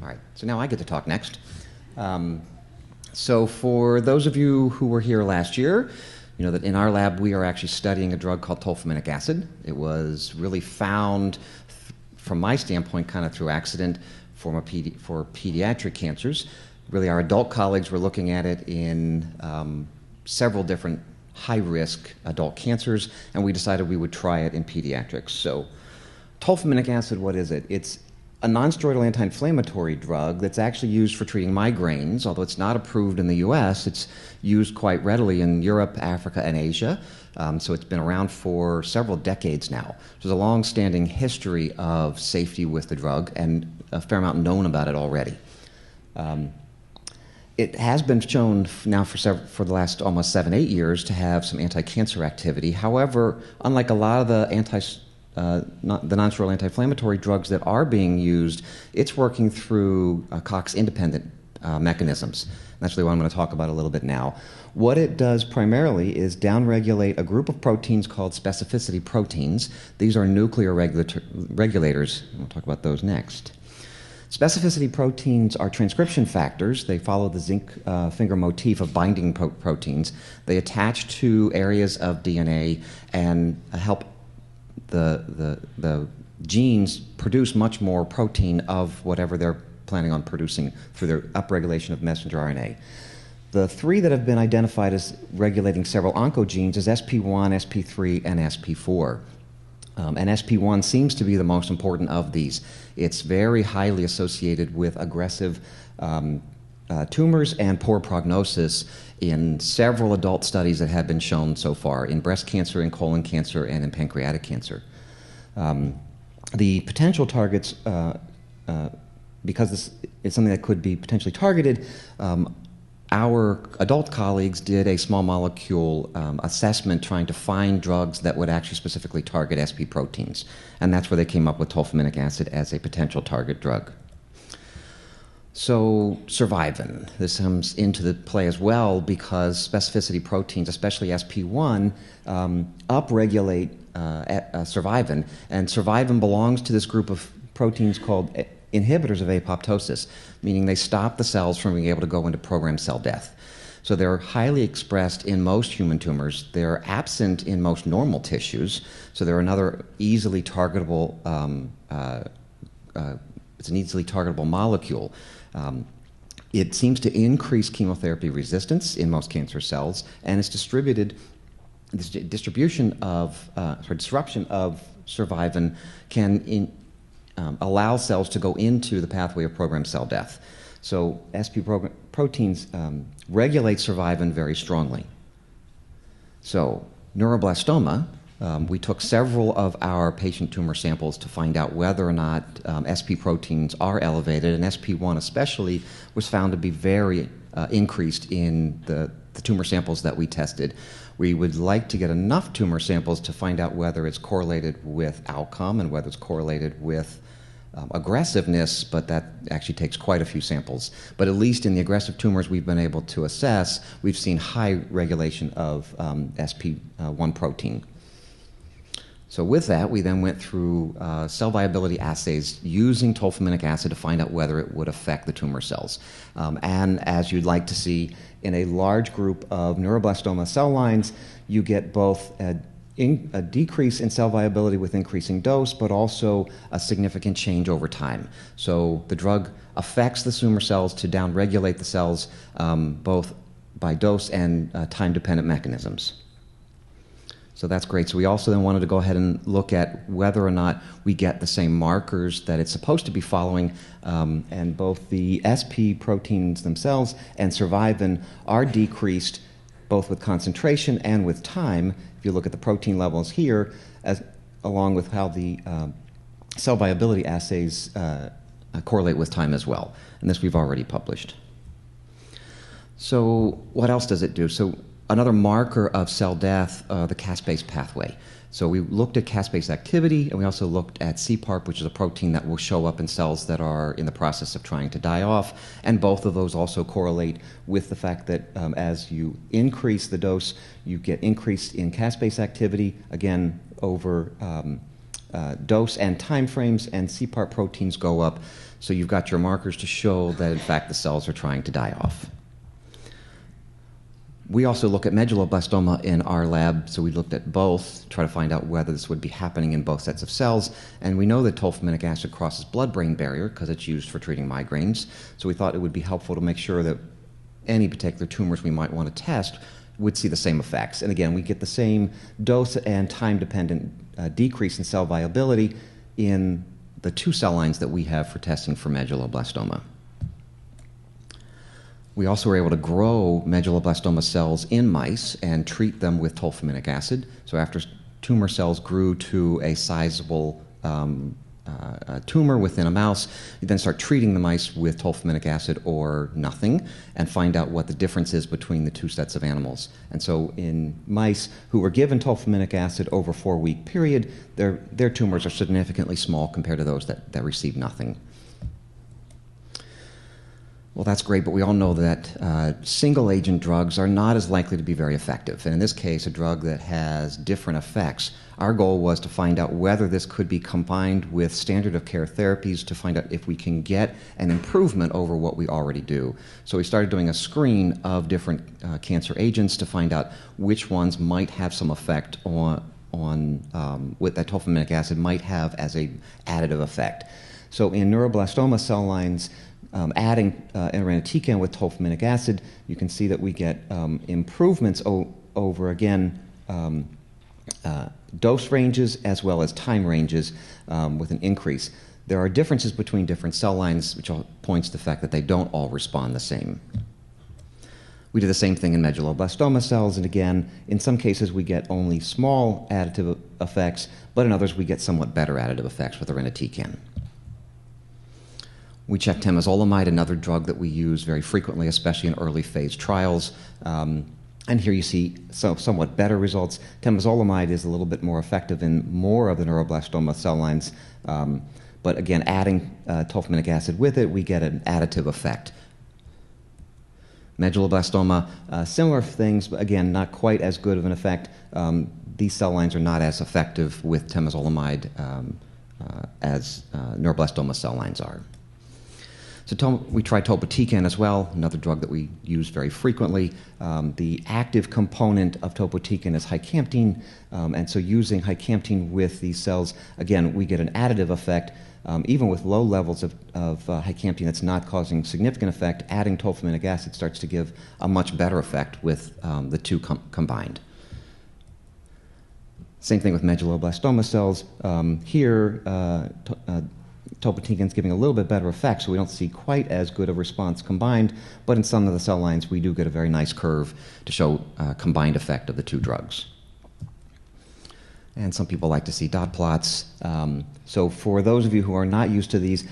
All right, so now I get to talk next. So for those of you who were here last year, you know that in our lab we are actually studying a drug called tolenfenic acid. It was really found, from my standpoint, kind of through accident for pediatric cancers. Really, our adult colleagues were looking at it in several different high-risk adult cancers, and we decided we would try it in pediatrics. So tolenfenic acid, what is it? It's a non-steroidal anti-inflammatory drug that's actually used for treating migraines. Although it's not approved in the US, it's used quite readily in Europe, Africa, and Asia. So it's been around for several decades now. There's a long-standing history of safety with the drug and a fair amount known about it already. It has been shown now for the last almost 7-8 years to have some anti-cancer activity. However, unlike a lot of the non-steroidal anti-inflammatory drugs that are being used, it's working through COX-independent mechanisms. That's really what I'm going to talk about a little bit now. What it does primarily is downregulate a group of proteins called specificity proteins. These are nuclear regulators. We'll talk about those next. Specificity proteins are transcription factors. They follow the zinc finger motif of binding proteins. They attach to areas of DNA and help the genes produce much more protein of whatever they're planning on producing through their upregulation of messenger RNA. The three that have been identified as regulating several oncogenes is SP1, SP3, and SP4. And SP1 seems to be the most important of these. It's very highly associated with aggressive tumors and poor prognosis in several adult studies that have been shown so far in breast cancer, in colon cancer, and in pancreatic cancer. The potential targets, because this is something that could be potentially targeted, our adult colleagues did a small molecule assessment trying to find drugs that would actually specifically target SP proteins. And that's where they came up with tolenfenic acid as a potential target drug. So survivin, this comes into the play as well because specificity proteins, especially SP1, upregulate survivin. And survivin belongs to this group of proteins called inhibitors of apoptosis, meaning they stop the cells from being able to go into programmed cell death. So they're highly expressed in most human tumors. They're absent in most normal tissues. So they're another easily targetable, it's an easily targetable molecule. It seems to increase chemotherapy resistance in most cancer cells, and it's distributed. This disruption of survivin can allow cells to go into the pathway of programmed cell death. So SP proteins regulate survivin very strongly. So neuroblastoma, we took several of our patient tumor samples to find out whether or not SP proteins are elevated, and SP1 especially was found to be very increased in the tumor samples that we tested. We would like to get enough tumor samples to find out whether it's correlated with outcome and whether it's correlated with aggressiveness, but that actually takes quite a few samples. But at least in the aggressive tumors we've been able to assess, we've seen high regulation of SP1 protein. So with that, we then went through cell viability assays using tolenfenic acid to find out whether it would affect the tumor cells. And as you'd like to see, in a large group of neuroblastoma cell lines, you get both a decrease in cell viability with increasing dose, but also a significant change over time. So the drug affects the tumor cells to downregulate the cells both by dose and time-dependent mechanisms. So that's great. So we also then wanted to go ahead and look at whether or not we get the same markers that it's supposed to be following, and both the SP proteins themselves and survivin are decreased both with concentration and with time. If you look at the protein levels here, along with how the cell viability assays correlate with time as well. And this we've already published. So what else does it do? So another marker of cell death, the caspase pathway. So we looked at caspase activity, and we also looked at CPARP, which is a protein that will show up in cells that are in the process of trying to die off. And both of those also correlate with the fact that as you increase the dose, you get increase in caspase activity, again, over dose and time frames, and C-part proteins go up. So you've got your markers to show that, in fact, the cells are trying to die off. We also look at medulloblastoma in our lab, so we looked at both, try to find out whether this would be happening in both sets of cells. And we know that tolenfenic acid crosses blood-brain barrier because it's used for treating migraines. So we thought it would be helpful to make sure that any particular tumors we might want to test would see the same effects. And again, we get the same dose and time-dependent decrease in cell viability in the 2 cell lines that we have for testing for medulloblastoma. We also were able to grow medulloblastoma cells in mice and treat them with tolenfenic acid. So after tumor cells grew to a sizable tumor within a mouse, you then start treating the mice with tolenfenic acid or nothing and find out what the difference is between the 2 sets of animals. And so in mice who were given tolenfenic acid over a 4-week period, their tumors are significantly small compared to those that received nothing. Well, that's great, but we all know that single-agent drugs are not as likely to be very effective. And in this case, a drug that has different effects. Our goal was to find out whether this could be combined with standard of care therapies to find out if we can get an improvement over what we already do. So we started doing a screen of different cancer agents to find out which ones might have some effect on what that tolenfenic acid might have as an additive effect. So in neuroblastoma cell lines, adding irinotecan with tolenfenic acid, you can see that we get improvements over, again, dose ranges as well as time ranges with an increase. There are differences between different cell lines, which points to the fact that they don't all respond the same. We did the same thing in medulloblastoma cells, and again, in some cases we get only small additive effects, but in others we get somewhat better additive effects with irinotecan. We checked temozolomide, another drug that we use very frequently, especially in early phase trials. And here you see somewhat better results. Temozolomide is a little bit more effective in more of the neuroblastoma cell lines. But again, adding tolenfenic acid with it, we get an additive effect. Medulloblastoma, similar things, but again, not quite as good of an effect. These cell lines are not as effective with temozolomide as neuroblastoma cell lines are. So we tried topotecan as well, another drug that we use very frequently. The active component of topotecan is hycamptine, and so using hycamptine with these cells, again, we get an additive effect. Even with low levels of hycamptine that's not causing significant effect, adding tolenfenic acid starts to give a much better effect with the 2 combined. Same thing with medulloblastoma cells. Here, topotecan is giving a little bit better effect, so we don't see quite as good a response combined, but in some of the cell lines we do get a very nice curve to show combined effect of the 2 drugs. And some people like to see dot plots. So for those of you who are not used to these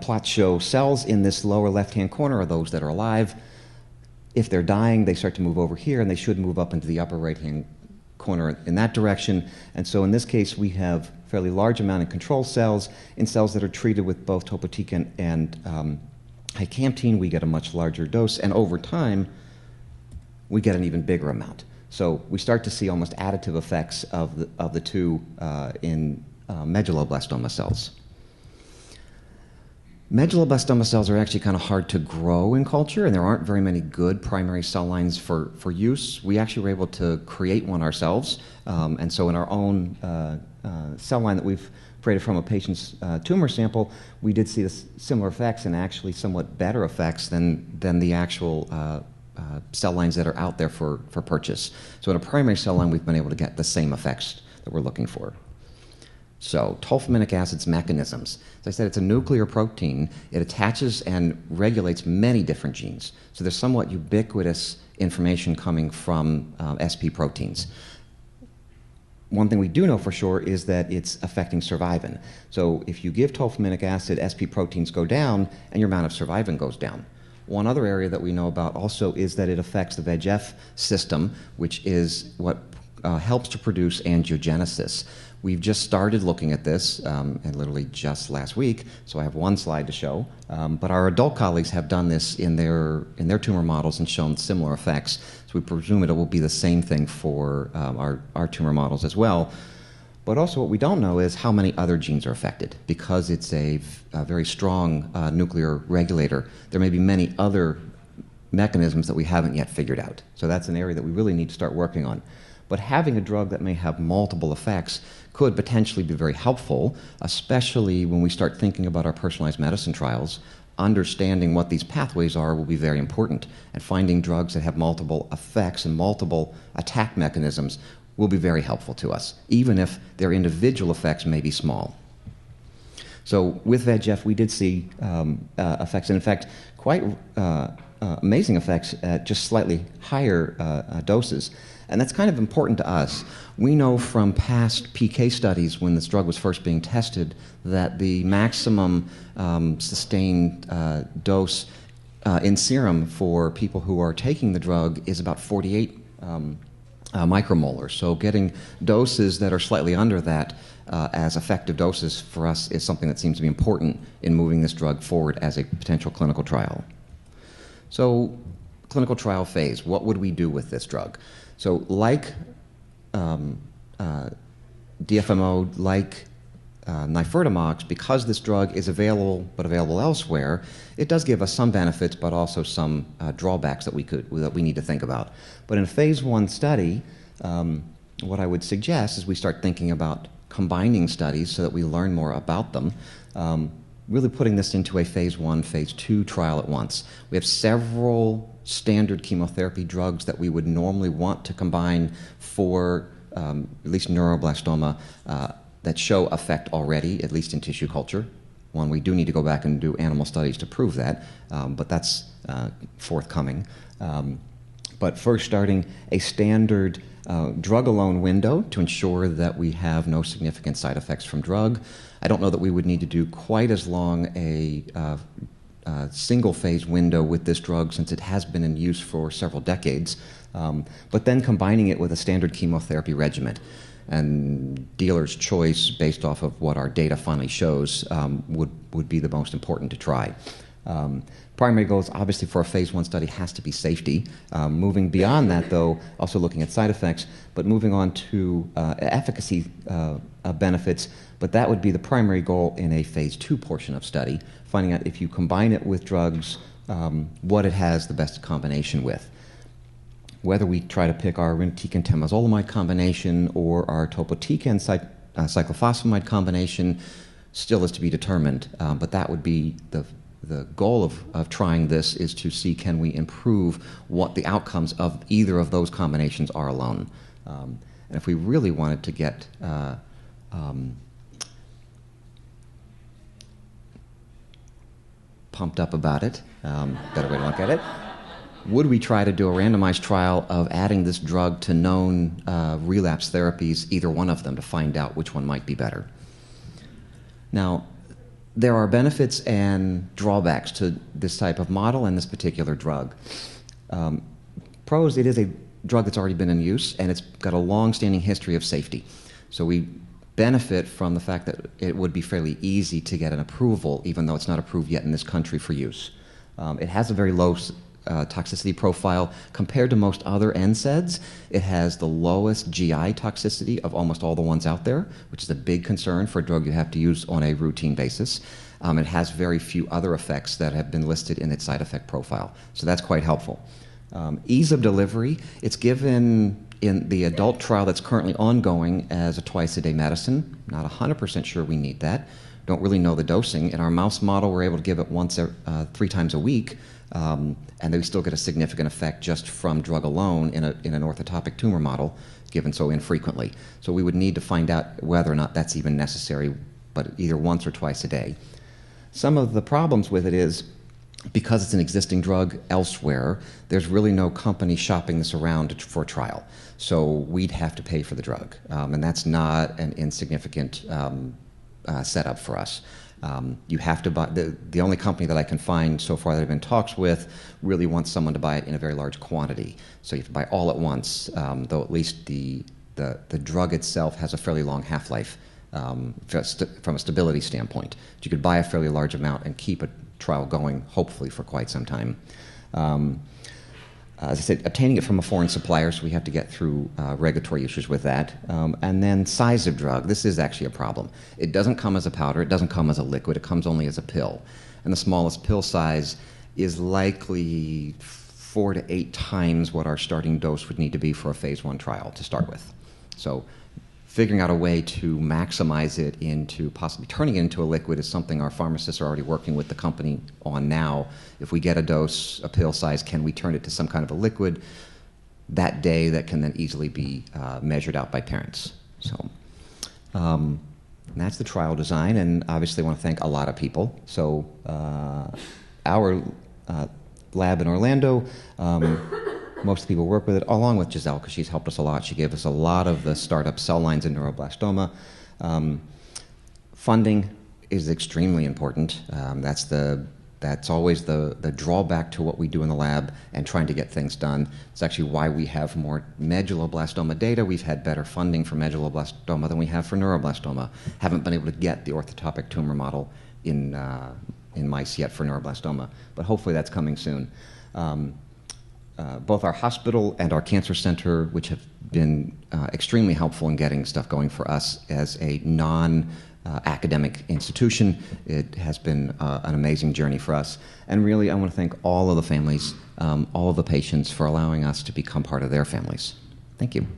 plots show cells in this lower left-hand corner are those that are alive. If they're dying, they start to move over here, and they should move up into the upper right-hand corner in that direction. And so in this case, we have a fairly large amount of control cells. In cells that are treated with both topotecan and hycamptine, we get a much larger dose, and over time, we get an even bigger amount. So we start to see almost additive effects of the 2 in medulloblastoma cells. Medulloblastoma cells are actually kind of hard to grow in culture, and there aren't very many good primary cell lines for use. We actually were able to create one ourselves, and so in our own cell line that we've created from a patient's tumor sample, we did see similar effects and actually somewhat better effects than the actual cell lines that are out there for purchase. So in a primary cell line, we've been able to get the same effects that we're looking for. So tolenfenic acid's mechanisms. As I said, it's a nuclear protein. It attaches and regulates many different genes. So there's somewhat ubiquitous information coming from SP proteins. One thing we do know for sure is that it's affecting survivin. So if you give tolenfenic acid, SP proteins go down, and your amount of survivin goes down. One other area that we know about also is that it affects the VEGF system, which is what helps to produce angiogenesis. We've just started looking at this, and literally just last week, so I have one slide to show. But our adult colleagues have done this in their tumor models and shown similar effects. So we presume it will be the same thing for our tumor models as well. But also what we don't know is how many other genes are affected. Because it's a very strong nuclear regulator, there may be many other mechanisms that we haven't yet figured out. So that's an area that we really need to start working on. But having a drug that may have multiple effects could potentially be very helpful, especially when we start thinking about our personalized medicine trials. Understanding what these pathways are will be very important, and finding drugs that have multiple effects and multiple attack mechanisms will be very helpful to us, even if their individual effects may be small. So with VEGF, we did see effects, and in fact, quite amazing effects at just slightly higher doses. And that's kind of important to us. We know from past PK studies when this drug was first being tested that the maximum sustained dose in serum for people who are taking the drug is about 48 micromolar. So getting doses that are slightly under that as effective doses for us is something that seems to be important in moving this drug forward as a potential clinical trial. So clinical trial phase, what would we do with this drug? So like DFMO, like nifurtimox, because this drug is available but available elsewhere, it does give us some benefits but also some drawbacks that we need to think about. But in a phase 1 study, what I would suggest is we start thinking about combining studies so that we learn more about them, really putting this into a phase 1, phase 2 trial at once. We have several standard chemotherapy drugs that we would normally want to combine for at least neuroblastoma that show effect already, at least in tissue culture. One, we do need to go back and do animal studies to prove that, but that's forthcoming. But first, starting a standard drug-alone window to ensure that we have no significant side effects from drug. I don't know that we would need to do quite as long a single-phase window with this drug since it has been in use for several decades, but then combining it with a standard chemotherapy regimen. And dealer's choice, based off of what our data finally shows, would be the most important to try. Primary goals, obviously, for a phase 1 study has to be safety. Moving beyond that, though, also looking at side effects, but moving on to efficacy benefits, but that would be the primary goal in a phase 2 portion of study, finding out if you combine it with drugs, what it has the best combination with. Whether we try to pick our irinotecan temozolomide combination or our topotecan cyclophosphamide combination still is to be determined, but that would be the goal of trying this, is to see can we improve what the outcomes of either of those combinations are alone. And if we really wanted to get pumped up about it, better way to look at it, would we try to do a randomized trial of adding this drug to known relapse therapies, either one of them, to find out which one might be better? Now, there are benefits and drawbacks to this type of model and this particular drug. Pros, it is a drug that's already been in use, and it's got a long-standing history of safety. So we benefit from the fact that it would be fairly easy to get an approval, even though it's not approved yet in this country for use. It has a very low toxicity profile. Compared to most other NSAIDs, it has the lowest GI toxicity of almost all the ones out there, which is a big concern for a drug you have to use on a routine basis. It has very few other effects that have been listed in its side effect profile, so that's quite helpful. Ease of delivery, it's given in the adult trial that's currently ongoing as a twice-a-day medicine. Not 100% sure we need that. Don't really know the dosing. In our mouse model, we're able to give it once 3 times a week, and they still get a significant effect just from drug alone in an orthotopic tumor model, given so infrequently. So we would need to find out whether or not that's even necessary, but either once or twice a day. Some of the problems with it is, because it's an existing drug elsewhere, there's really no company shopping this around for trial. So we'd have to pay for the drug, and that's not an insignificant setup for us. You have to buy, the only company that I can find so far that I've been in talks with really wants someone to buy it in a very large quantity. So you have to buy all at once, though at least the drug itself has a fairly long half-life from a stability standpoint. You could buy a fairly large amount and keep a trial going, hopefully, for quite some time. as I said, obtaining it from a foreign supplier, so we have to get through regulatory issues with that. And then size of drug. This is actually a problem. It doesn't come as a powder. It doesn't come as a liquid. It comes only as a pill. And the smallest pill size is likely 4 to 8 times what our starting dose would need to be for a phase 1 trial to start with. So figuring out a way to maximize it into possibly turning it into a liquid is something our pharmacists are already working with the company on now. If we get a dose, a pill size, can we turn it to some kind of a liquid that day that can then easily be measured out by parents? So that's the trial design, and obviously I want to thank a lot of people. So our lab in Orlando, most of the people work with it, along with Giselle, because she's helped us a lot. She gave us a lot of the startup cell lines in neuroblastoma. Funding is extremely important. That's always the drawback to what we do in the lab and trying to get things done. It's actually why we have more medulloblastoma data. We've had better funding for medulloblastoma than we have for neuroblastoma. Haven't been able to get the orthotopic tumor model in mice yet for neuroblastoma, but hopefully that's coming soon. Both our hospital and our cancer center, which have been extremely helpful in getting stuff going for us as a non-academic institution. It has been an amazing journey for us. And really, I want to thank all of the families, all of the patients for allowing us to become part of their families. Thank you.